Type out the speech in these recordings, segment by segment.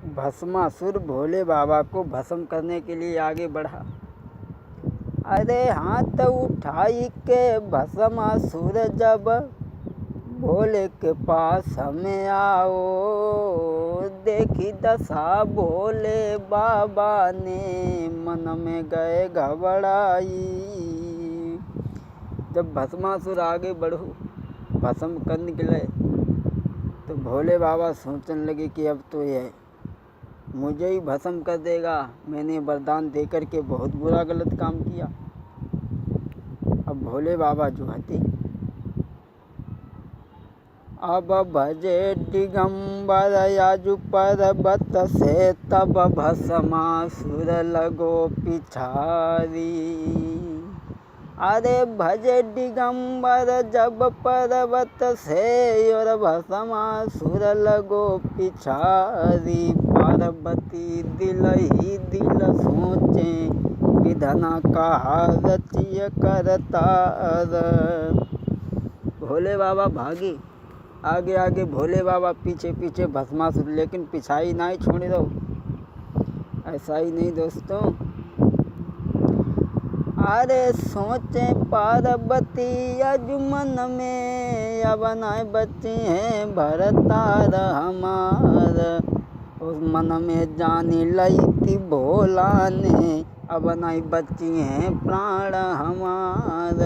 भस्मासुर भोले बाबा को भस्म करने के लिए आगे बढ़ा। अरे हाथ उठाई के भस्मासुर जब भोले के पास हमें आओ, देखी दशा भोले बाबा ने मन में गए घबराई। जब भस्मासुर आगे बढ़ो भस्म करने के लिए तो भोले बाबा सोचने लगे कि अब तो यह मुझे ही भस्म कर देगा। मैंने वरदान देकर के बहुत बुरा गलत काम किया। अब भोले बाबा जो हते अब भजे दिगंबर याजु पर्वत से, तब भस्मासुर लगो पिछारी। अरे भजे दिगंबर जब पर्वत से और भस्मासुर लगो पिछारी। पार्वती दिल ही दिल सोचे विधना कहा रचिय करतार। भोले बाबा भागे, आगे आगे भोले बाबा पीछे पीछे भस्मासुर, लेकिन पिछाई ना ही छोड़ दो। ऐसा ही नहीं दोस्तों। अरे सोचे पार्वती अजुमन में, अब नाय बच्चे हैं भरतार हमार। उस मन में जानी लई थी भोला ने, अब नाय बच्ची हैं प्राण हमार।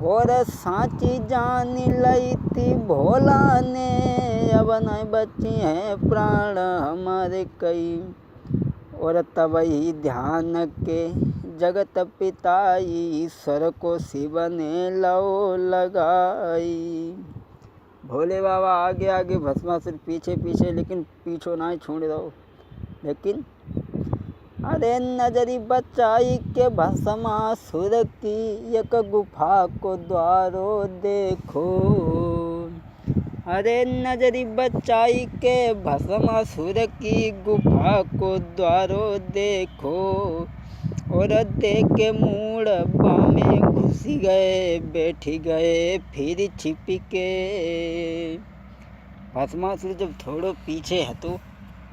और साची जान लई थी भोला ने, अब नाय बच्ची हैं प्राण हमारे कई। और तब ही ध्यान के जगत पिताई, ईश्वर को शिव ने लो लगाई। भोले बाबा आगे आगे भस्मासुर पीछे पीछे, लेकिन पीछो ना ही छोड़ दो। लेकिन अरे नजरी बचाई के भस्मासुर की, एक गुफा को द्वारो देखो। अरे नजरी बचाई के भस्मासुर की, गुफा को द्वारो देखो। और देख के मूड बामे घुसी गए, बैठी गए फिर छिप के। भस्मासुर जब थोड़ो पीछे हतो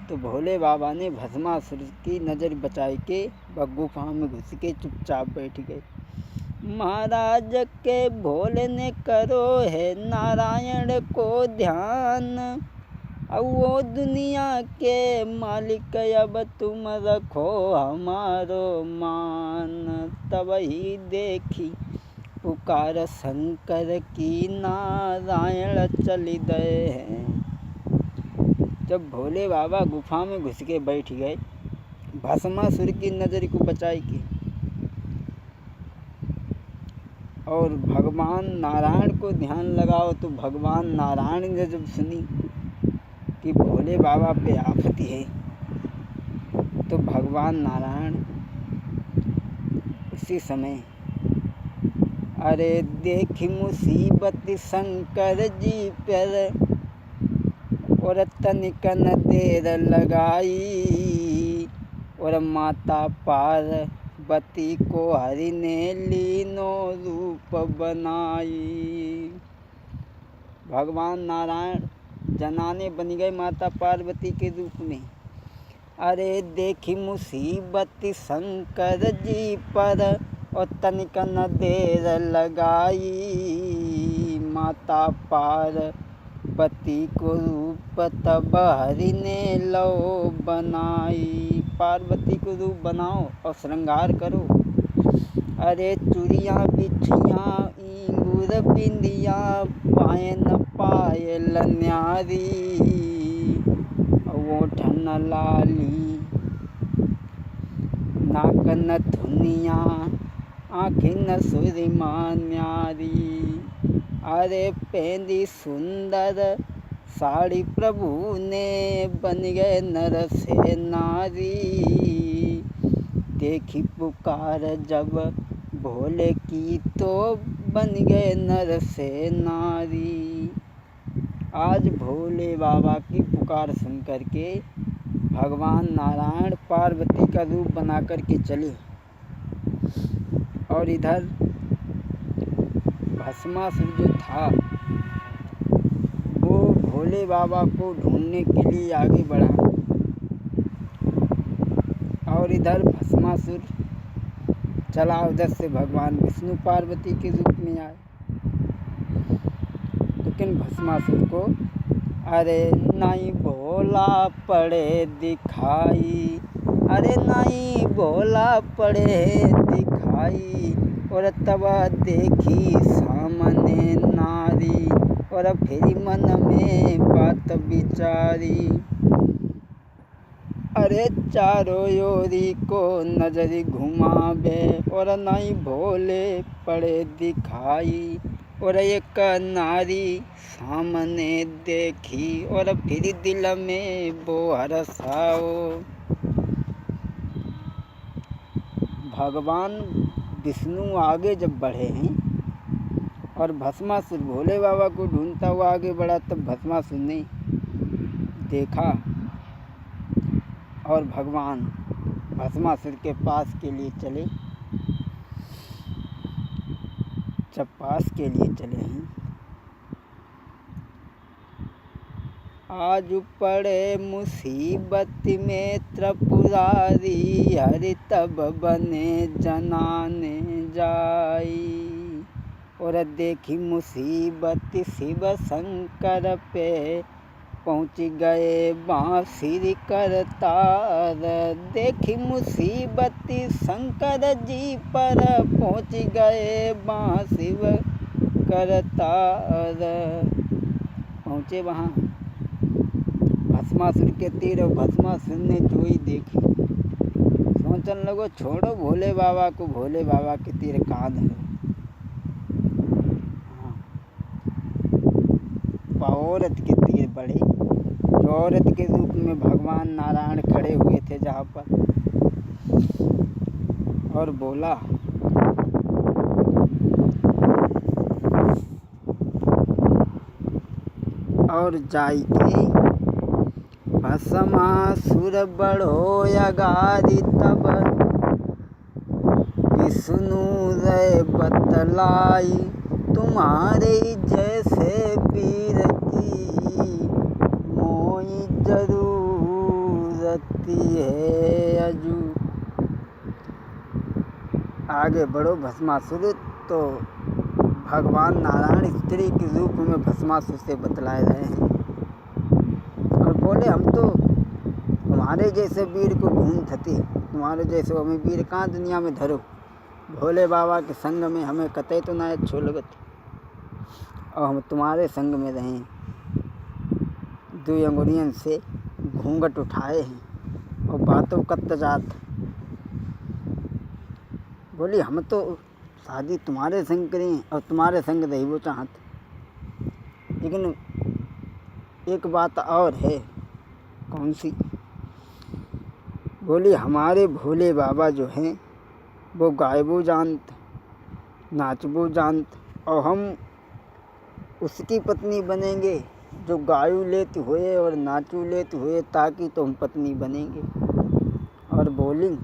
तो भोले बाबा ने भस्मासुर की नज़र बचाई के वह गुफा में घुस के चुपचाप बैठ गए। महाराज के भोले ने करो है नारायण को ध्यान, अब वो दुनिया के मालिक अब तुम रखो हमारो मान। तब ही देखी पुकार शंकर की, नारायण चली गए हैं। जब भोले बाबा गुफा में घुस के बैठ गए भस्मासुर की नज़र को बचाई के, और भगवान नारायण को ध्यान लगाओ, तो भगवान नारायण ने जब सुनी कि भोले बाबा पे आफत है, तो भगवान नारायण उसी समय अरे देखी मुसीबत शंकर जी पर, और तनिक न देर लगाई। और माता पार्वती को हरि ने लीनो रूप बनाई। भगवान नारायण जनाने बन गए माता पार्वती के रूप में। अरे देखी मुसीबत शंकर जी पर, और तनिक न देर लगाई। माता पार्वती को रूप तब हरि ने लो बनाई। पार्वती को रूप बनाओ और श्रृंगार करो। अरे चूड़ियाँ बिछियाँ इंगूर बिंदिया, पायन पायल न्यारी। ओठन लाली नाक न धुनिया, आँखिन सुरमा न्यारी। अरे पहनी सुंदर साड़ी प्रभु ने, बन गए नर से नारी। देखी पुकार जब भोले की, तो बन गए नर से नारी। आज भोले बाबा की पुकार सुन कर के भगवान नारायण पार्वती का रूप बना कर के चले, और इधर भस्मासुर जो था वो भोले बाबा को ढूंढने के लिए आगे बढ़ा और इधर भस्मासुर चला। उधर से भगवान विष्णु पार्वती के रूप में आए, लेकिन भस्मासुर को अरे नहीं भोला पड़े दिखाई, अरे नहीं भोला पड़े दिखाई। और तब देखी सामने नारी, और फिर मन में बात विचारी। अरे चारों ओरी को नजर घुमावे, और नहीं भोले पड़े दिखाई। और एक नारी सामने देखी, और फिर दिल में वो हर्षाओ। भगवान विष्णु आगे जब बढ़े हैं और भस्मासुर भोले बाबा को ढूंढता हुआ आगे बढ़ा, तब भस्मासुर ने देखा और भगवान भस्मासुर के पास के लिए चले। जब पास के लिए चले हैं, आज पड़े मुसीबत में त्रिपुरारी, हरि तब बने जनाने जाई। और देखी मुसीबत शिव शंकर पे, पहुँच गए बांसुरी करतार। देखी मुसीबत शंकर जी पर, पहुँच गए बांसुरी करतार। पहुँचे वहाँ भस्मासुर के तीर, और भस्मासुर ने जोई देखी, सोचने लगो छोड़ो भोले बाबा को, भोले बाबा के तीर कहाँ धरो। औरत के तीर बड़े, जो औरत के रूप में भगवान नारायण खड़े हुए थे जहाँ पर, और बोला और जाई के भस्मासुर बढ़ो अगारी। तब विष्णु रे बतलाई, तुम्हारे जैसे वीर की मोई जरूरत है अजू। आगे बढ़ो भस्मासुर, तो भगवान नारायण स्त्री के रूप में भस्मासुर से बतलाए रहे हैं और बोले हम तो तुम्हारे जैसे वीर को ढूंढते, तुम्हारे जैसे हमें वीर कहाँ दुनिया में धरो। भोले बाबा के संग में हमें कतई तो ना अच्छो लगत, और हम तुम्हारे संग में रहें। 2 अंगुलियन से घूंघट उठाए हैं और बातों कत जात। बोली हम तो शादी तुम्हारे संग करें और तुम्हारे संग रही वो चाहत, लेकिन एक बात और है। कौन सी? बोली हमारे भोले बाबा जो हैं वो गायबो जानत, नाचबो जानत, और हम उसकी पत्नी बनेंगे जो गायु लेते हुए और नाचू लेते हुए, ताकि तो हम पत्नी बनेंगे। और बोली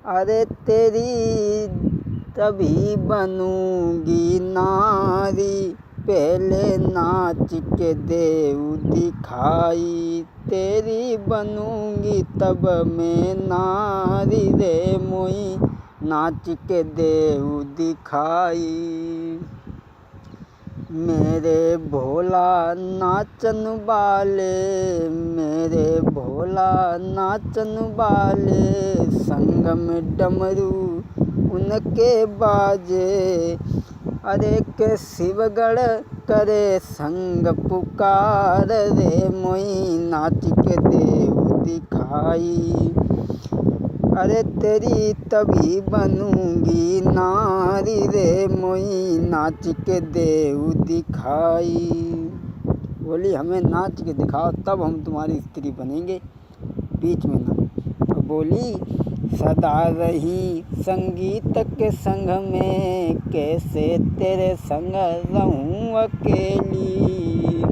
अरे तेरी तभी बनूंगी नारी, पहले नाच के देऊ दिखाई। तेरी बनूंगी तब मैं नारी रे, मोई नाच के देऊ दिखाई। मेरे भोला नाचन वाले, मेरे भोला नाचन वाले, संग में डमरू उनके बाजे। अरे के शिवगढ़ करे संग पुकार रे, मोई नाच के देऊ दिखाई। अरे तेरी तभी बनूंगी नारी रे, मोई नाच के देऊ दिखाई। बोली हमें नाच के दिखाओ तब हम तुम्हारी स्त्री बनेंगे, बीच में ना। तो बोली सदा रही संगीत के संग में, कैसे तेरे संग रहूं अकेली।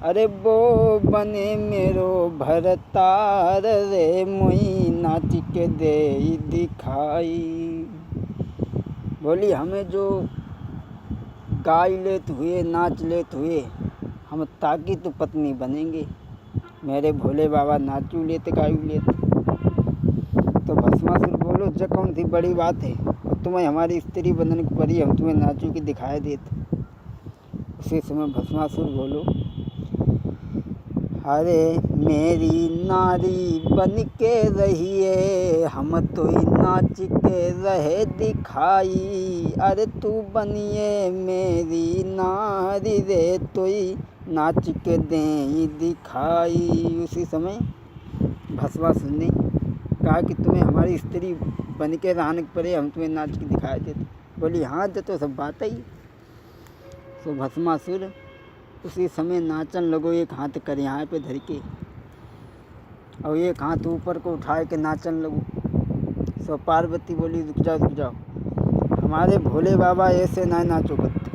अरे वो बने मेरो भरतार रे, मोई नाच के दे दिखाई। बोली हमें जो गाय लेत हुए नाच लेत हुए हम ताकि तो पत्नी बनेंगे, मेरे भोले बाबा नाचू लेते गायू लेते। तो भस्मासुर बोलो जो कौन सी बड़ी बात है, और तुम्हें हमारी स्त्री बनने की परी, हम तुम्हें नाचू की दिखाई देते। उसी समय भस्मासुर बोलो अरे मेरी नारी बन के रहिए, हम तो ही नाच के रहे दिखाई। अरे तू बनिए मेरी नारी रे, तो ही नाच के दें दिखाई। उसी समय भस्मासुर ने कहा कि तुम्हें हमारी स्त्री बन के रहने के परे, हम तुम्हें नाच के दिखाई देते। बोली हाँ तो सब बात ही। तो भस्मासुर उसी समय नाचन लगो, एक हाथ करिहाए पे धर के और एक हाथ ऊपर को उठाए के नाचन लगो। सो पार्वती बोली रुक जाओ, हमारे भोले बाबा ऐसे ना नाचो करते।